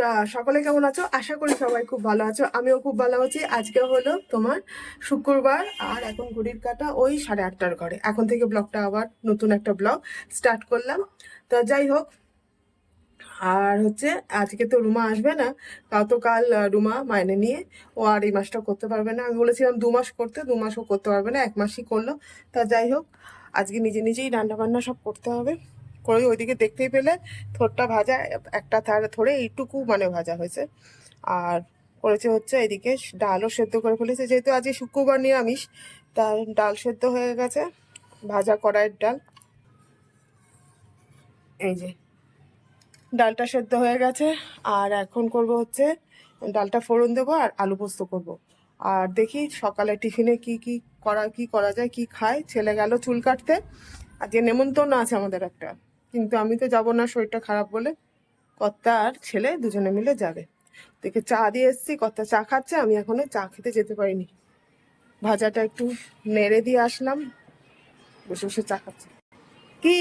বন্ধুরা, সকলে কেমন আছো? আশা করি সবাই খুব ভালো আছো। আমিও খুব ভালো আছি। আজকে হলো তোমার শুক্রবার, আর এখন ঘড়ির কাঁটা ওই 8:30টার ঘরে। এখন থেকে ব্লগটা আবার নতুন একটা ব্লগ স্টার্ট করলাম। তো যাই হোক, আর হচ্ছে আজকে তো রুমা আসবে না। তো কাল রুমা মাইনে নিয়ে ও আর এই মাসটা করতে পারবে না। আমি বলেছিলাম 2 মাস করতে, 2 মাসও করতে পারবে না, 1 মাসই করলো। তা যাই হোক, আজকে নিজে নিজেই রান্না বান্না সব করতে হবে। করে ওইদিকে দেখতেই পেলে থোরটা ভাজা, একটা থরে এইটুকু মানে ভাজা হয়েছে। আর করেছে হচ্ছে এদিকে ডালও সেদ্ধ করে ফেলেছে, যেহেতু আজকে শুক্রবার নিরামিষ, তার ডাল সেদ্ধ হয়ে গেছে, ভাজা কড়াইয়ের ডাল। এই যে ডালটা সেদ্ধ হয়ে গেছে। আর এখন করব হচ্ছে ডালটা ফোড়ন দেবো আর আলু পোস্ত করব। আর দেখি সকালে টিফিনে কি করা যায়, কি খায়। ছেলে গেল চুল কাটতে, আজকে নেমন্তন্ন আছে আমাদের একটা, কিন্তু আমি তো যাব না, শরীরটা খারাপ বলে। কর্তা আর ছেলে দুজনে মিলে যাবে। দেখে চা দিয়ে এসছি, কর্তা চা খাচ্ছে, আমি এখনো চা খেতে যেতে পারিনি। ভাজাটা একটু নেড়ে দিয়ে আসলাম, বসে বসে চা খাচ্ছি। কি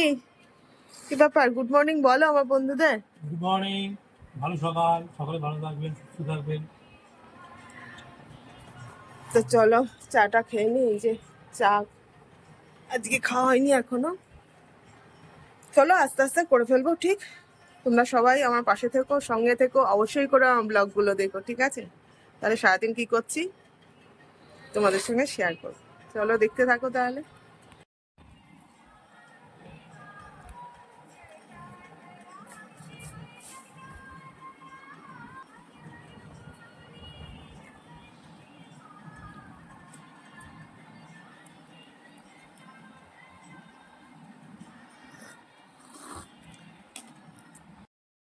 কি ব্যাপার? গুড মর্নিং বলো আমার বন্ধুদের। গুড মর্নিং, ভালো সকাল। সকালে ভালো থাকবেন, সুস্থ থাকবেন। তো চলো চাটা খেয়ে নি। এই যে চা আজকে খাওয়া হয়নি এখনো। চলো আস্তে আস্তে করে ফেলবো, ঠিক? তোমরা সবাই আমার পাশে থেকো, সঙ্গে থেকো, অবশ্যই করে আমার ব্লগগুলো দেখো, ঠিক আছে? তাহলে সারাদিন কি করছি তোমাদের সঙ্গে শেয়ার করবো। চলো দেখতে থাকো তাহলে।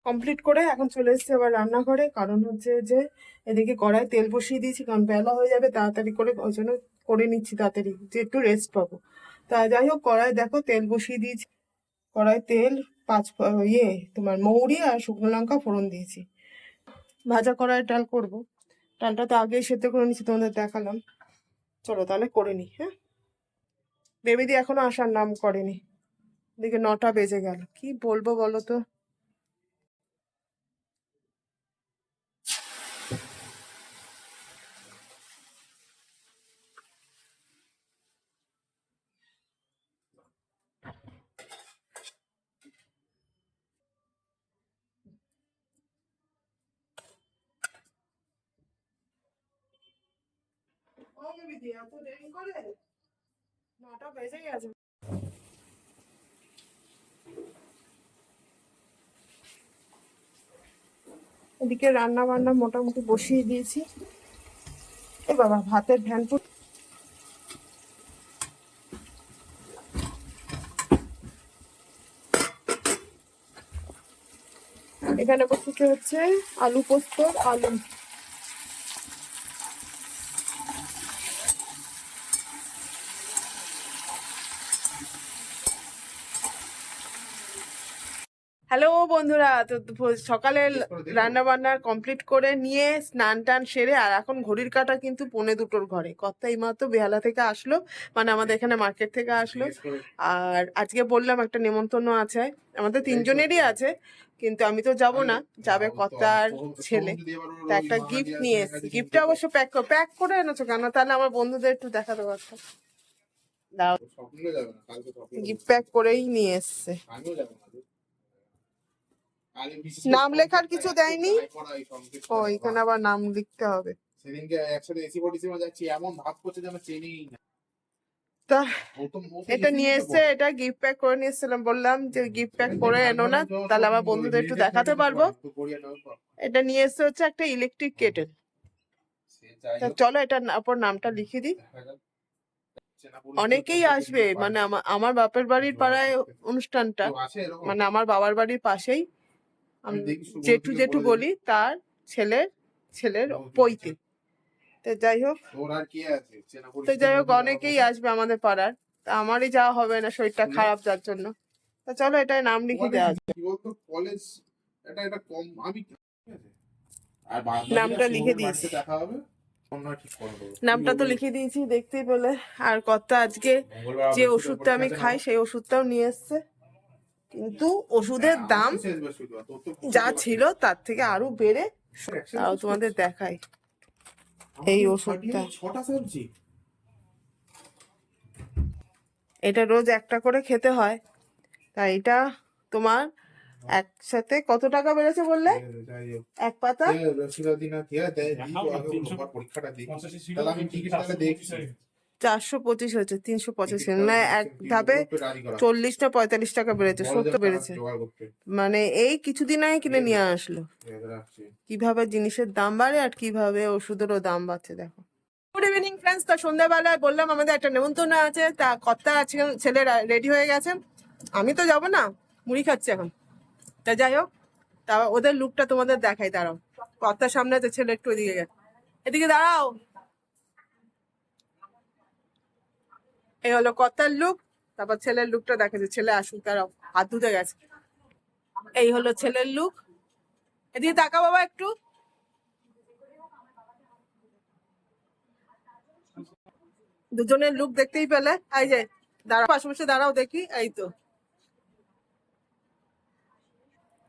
কমপ্লিট করে এখন চলে এসেছি আবার রান্নাঘরে, কারণ হচ্ছে যে এদিকে কড়াই তেল বসিয়ে দিয়েছি, কারণ বেলা হয়ে যাবে তাড়াতাড়ি করে, ওই জন্য করে নিচ্ছি তাড়াতাড়ি, যে একটু রেস্ট পাবো। তা যাই হোক, কড়াই দেখো তেল বসিয়ে দিয়েছি। কড়াই তেল তোমার মৌরি আর শুকনো লঙ্কা ফোড়ন দিয়েছি। ভাজা কড়াই ডাল করব। ডালটা তো আগেই সেদ্ধ করে নিচ্ছি, তোমাদের দেখালাম। চলো তাহলে করে নি। হ্যাঁ, বেবিদি এখনো আসার নাম করেনি। এদিকে 9টা বেজে গেল, কি বলবো বলো তো। ও বেবিদি, এত দেরি করে? 9টা বেজে গেছে। এদিকে রান্না বান্না মোটামুটি বসিয়ে দিয়েছি। এ বাবা, ভাতের ধ্যান এখানে বসেছে হচ্ছে আলু পোস্ত, আলু। হ্যালো বন্ধুরা, তো সকালে রান্না বান্না কমপ্লিট করে নিয়ে স্নান টান সেরে, আর এখন ঘড়ির কাঁটা কিন্তু 1:45-র ঘরে। কর্তা এইমাত্র বেহালা থেকে আসলো, মানে আমাদের এখানে মার্কেট থেকে আসলো। আর আজকে বললাম একটা নেমন্তন্ন আছে, আমাদের তিনজনেরই আছে, কিন্তু আমি তো যাব না, যাবে কর্তা আর ছেলে। তা একটা গিফট নিয়ে এসেছি। গিফটটা অবশ্য প্যাক করে এনেছো কেন? তাহলে আমার বন্ধুদের একটু দেখা দেবো একটা। দাও, গিফট প্যাক করেই নিয়ে এসছে। নাম লেখার কিছু দেয়নি। ও, এখানে আবার নাম লিখতে হবে। সেদিনকে একসাথে এসি পরিষেবা যাচ্ছি, এমন ভাব করছে যেন চেনেই না। তা এটা নিয়ে এসছে, এটা গিফট প্যাক করে নিয়ে এসেছিলাম, বললাম যে গিফট প্যাক করে এনো না, তাহলে আমার বন্ধুদের একটু দেখাতে পারবো। এটা নিয়ে এসছে হচ্ছে একটা ইলেকট্রিক কেটেল। চলো এটা ওপর নামটা লিখে দিই। অনেকেই আসবে, মানে আমার বাপের বাড়ির পাড়ায় অনুষ্ঠানটা, মানে আমার বাবার বাড়ির পাশেই। জেঠু জেঠু বলি, তার ছেলের পৈতে। তো যাই হোক, অনেকেই আসবে আমাদের পাড়ার। তা আমারই যাওয়া হবে না, শরীরটা খারাপ, যার জন্য। তা চলো এটাই নাম লিখে দেওয়া যায়। নামটা লিখে দিয়েছি, নামটা তো লিখে দিয়েছি, দেখতেই পেলে। আর কর্তা আজকে যে ওষুধটা আমি খাই সেই ওষুধটাও নিয়ে এসছে। কিন্তু ওষুধের দাম শেষ বৃহস্পতিবার তোর তো যা ছিল তার থেকে আরো বেড়ে, তাও তোমাদের দেখাই এই ওষুধটা। 6টা সবজি এটা রোজ একটা করে খেতে হয়, তাই এটা তোমার একসাথে কত টাকা বেড়েছে বললে? যাই হোক এক পাতা রসিকতা দিন আর কি হয় দেয় দেখাও, আগে 350 পরীক্ষাটা দিই। 85 ছিল, তাহলে আমি টিকিট তাহলে দেখছি 425 হচ্ছে 385, টিকিট মানে এক ধাপে রাজি করা 40 না 45 টাকা বেড়েছে, বড় 70 টাকা বেড়েছে। জোগাড় করতে মানে এই কিছুদিন আগে কিনে নিয়ে আসলো। রাখছি কিভাবে জিনিসের দাম বাড়ে আর কিভাবে ওষুধেরও দাম বাড়ছে দেখো। গুড ইভিনিং ফ্রেন্ডস, তো সন্ধ্যাবেলায় বললাম আমাদের একটা নেমন্তন্ন আছে, তা কর্তা আছে, ছেলে রেডি হয়ে গেছে, আমি তো যাব না, মুড়ি খাচ্ছি এখন। তা যাই হোক, তা ওদের লুকটা তোমাদের দেখাই, দাঁড়াও। কর্তার সামনে আছে, ছেলে একটু এদিকে গেছে, এদিকে দাঁড়াও। এই হলো কর্তার লুক, তারপর ছেলের লুকটা দেখাচ্ছে, ছেলে আসুক, দাঁড়াও, হাত ধুতে গেছে। এই হলো ছেলের লুক, এদিকে তাকা বাবা একটু। দুজনের লুক দেখতেই পেলে, এই যে দাঁড়াও, পাশাপাশি দাঁড়াও দেখি, এই তো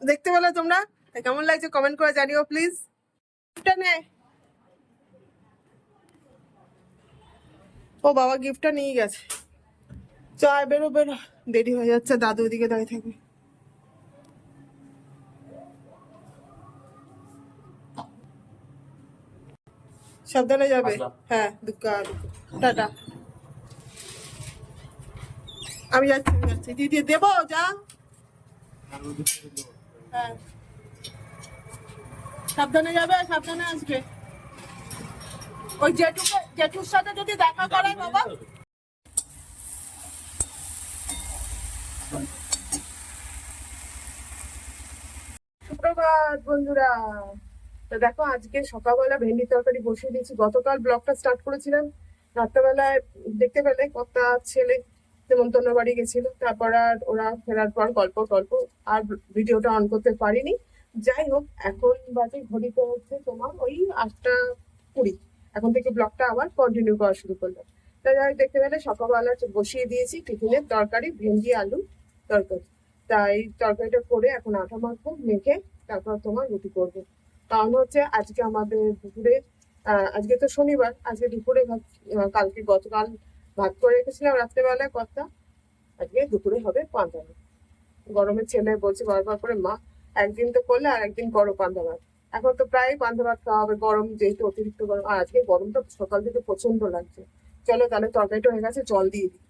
দেখতে পেলে তোমরা। কেমন লাগছে কমেন্ট করে জানিও প্লিজ। গিফটটা নে, ও বাবা গিফটটা নিয়ে গেছে। চল বেরো বেরো, দেরি হয়ে যাচ্ছে, দাদু ওদিকে দাঁড়িয়ে থাকবে। সাবধানে যাবে। হ্যাঁ দুঃখা, টাটা। আমি যাচ্ছি দিদি, দেবো যা। হ্যাঁ সাবধানে যাবে, সাবধানে আসবে। ওই জেঠুর সাথে যদি দেখা করে বাবা। সুপ্রভাত বন্ধুরা, তো দেখো আজকে সকালবেলা ভেন্ডি তরকারি বসিয়ে দিয়েছি। গতকাল ব্লগটা স্টার্ট করেছিলাম, রাত্রেবেলায় দেখতে পেলে কর্তা ছেলে নেমন্তন্ন বাড়ি গেছিল, তারপর আর ওরা ফেরার পর গল্প টল্প আর ভিডিওটা অন করতে পারিনি। যাই হোক, এখন বাজে ঘড়িতে হচ্ছে তোমার ওই 8টা 20। এখন থেকে ব্লগটা আবার কন্টিনিউ করা শুরু করলাম। তাই যাই হোক, দেখতে পেলে সকালবেলা বসিয়ে দিয়েছি টিফিনের তরকারি, ভেন্ডি আলু তরকারি। তাই তরকারিটা করে এখন আটা মাখবো, মেখে তারপর তোমার রুটি করবো। কারণ হচ্ছে আজকে আমাদের দুপুরে, আজকে তো শনিবার, আজকে দুপুরে ভাত, কালকে গতকাল ভাত করে রেখেছিলাম রাত্রেবেলায় কর্তা, আজকে দুপুরে হবে পান্তা ভাত। গরমের ছেলে বলছে বারবার করে, মা একদিন তো করলে আর একদিন করো পান্তা ভাত। এখন তো প্রায় পান্তা ভাত খাওয়া হবে, গরম যেহেতু অতিরিক্ত গরম, আর আজকে গরমটা সকাল থেকে প্রচন্ড লাগছে। চলো তাহলে তরকারিটা হয়ে গেছে, জল দিয়ে দিই।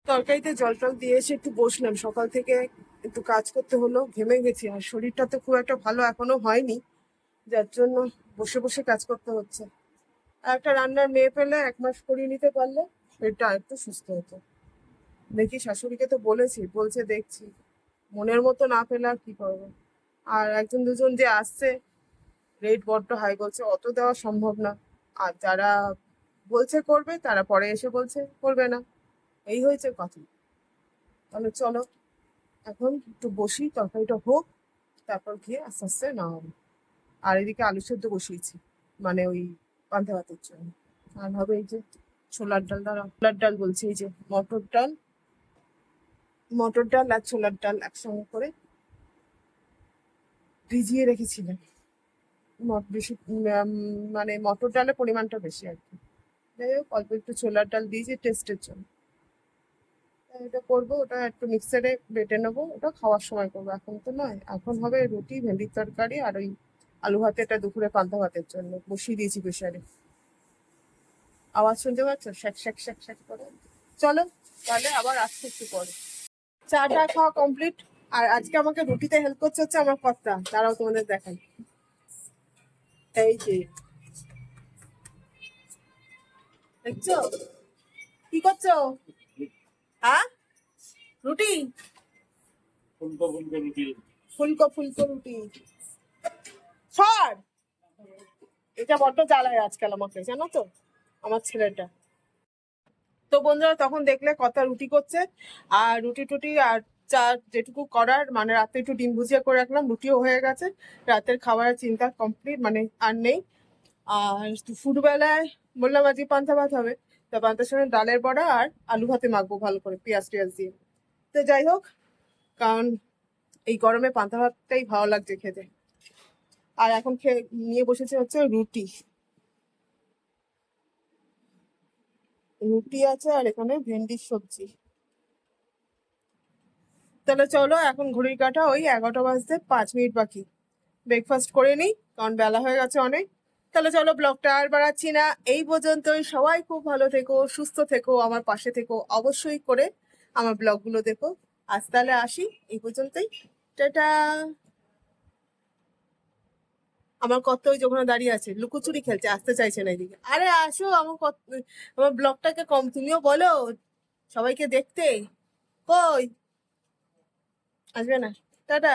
তরকারিতে জল টল দিয়ে এসে একটু বসলাম, সকাল থেকে একটু কাজ করতে হলো, ঘেমে গেছি, আর শরীরটা তো খুব একটা ভালো এখনো হয়নি, যার জন্য বসে বসে কাজ করতে হচ্ছে। আর একটা রান্নার মেয়ে পেলে 1 মাস করিয়ে নিতে পারলে শরীরটা একটু সুস্থ হতো। দেখি শাশুড়িকে তো বলছে দেখছি, মনের মতো না পেলে আর কি করবো। আর একজন দুজন যে আসছে, রেট বড্ড হাই বলছে, অত দেওয়া সম্ভব না। আর যারা বলছে করবে, তারা পরে এসে বলছে করবে না, এই হয়েছে কথা। তাহলে চলো এখন একটু বসি, তরকারিটা হোক, তারপর গিয়ে আস্তে আস্তে নেওয়া হবে। আর এদিকে আলু সেদ্ধ বসিয়েছি, মানে ওই পান্তা ভাতের জন্য। আর হবে এই যে ছোলার ডাল, ছোলার ডাল বলছি, এই যে মটর ডাল আর ছোলার ডাল একসঙ্গে করে ভিজিয়ে রেখেছিলাম। বেশি মানে মটর ডালের পরিমাণটা বেশি আর কি। যাই হোক, অল্প একটু ছোলার ডাল দিয়েছি টেস্টের জন্য। এটা করবো, ওটা একটু মিক্সারে বেটে নেবো, ওটা খাওয়ার সময় করবো, এখন তো নয়। এখন হবে রুটি, ভেন্ডির তরকারি, আর ওই আলু ভাতে, এটা দুপুরে পান্তা ভাতের জন্য বসিয়ে দিয়েছি প্রেসারে। আওয়াজ শুনতে পাচ্ছ, শ্যাক শ্যাক শ্যাক শ্যাক করে। চলো তাহলে আবার আসছি একটু পরে। চাটা খাওয়া কমপ্লিট। আর আজকে আমাকে রুটিতে হেল্প করছে হচ্ছে আমার কর্তা, তারাও তোমাদের দেখাই। এই যে দেখছো কি করছো? হ্যাঁ রুটি, ফুলকো রুটি। ফুলকো ফুলকো রুটি। সর, এটা বড্ড জ্বালায় আজকাল আমাকে, জানো তো, আমার ছেলেটা। তো বন্ধুরা তখন দেখলে কথা রুটি করছে, আর রুটি টুটি আর চা যেটুকু করার, মানে রাতে একটু ডিম ভুজিয়া করে রাখলাম, রুটিও হয়ে গেছে, রাতের খাবারের চিন্তা কমপ্লিট, মানে আর নেই। আর দুপুরবেলায় বললাম আজকে পান্তা ভাত হবে, তা পান্তার সঙ্গে ডালের বড়া আর আলু ভাতে মাখবো ভালো করে পেঁয়াজ টিয়াজ দিয়ে। তো যাই হোক, কারণ এই গরমে পান্তা ভাতটাই ভালো লাগছে খেতে। আর এখন খেয়ে নিয়ে বসেছে হচ্ছে রুটি, রুটি আছে আর এখানে ভেন্ডির সবজি। তাহলে চলো, এখন ঘড়ির কাঁটা ওই 11টা বাজতে 5 মিনিট বাকি, ব্রেকফাস্ট করে নিই কারণ বেলা হয়ে গেছে অনেক। তাহলে চলো, ব্লগটা আর বাড়াচ্ছি না, এই পর্যন্তই। সবাই খুব ভালো থেকো, সুস্থ থেকো, আমার পাশে থেকো অবশ্যই করে, আমার ব্লগগুলো দেখো। আজ তাহলে আসি, এই পর্যন্তই, টাটা। আমার কত ওই যখন দাঁড়িয়ে আছে লুকোচুরি খেলছে, আসতে চাইছে না এদিকে। আরে আসো, আমার কত, আমার ব্লগটাকে কম তুমিও বলো সবাইকে দেখতে। কই আসবে না? টাটা।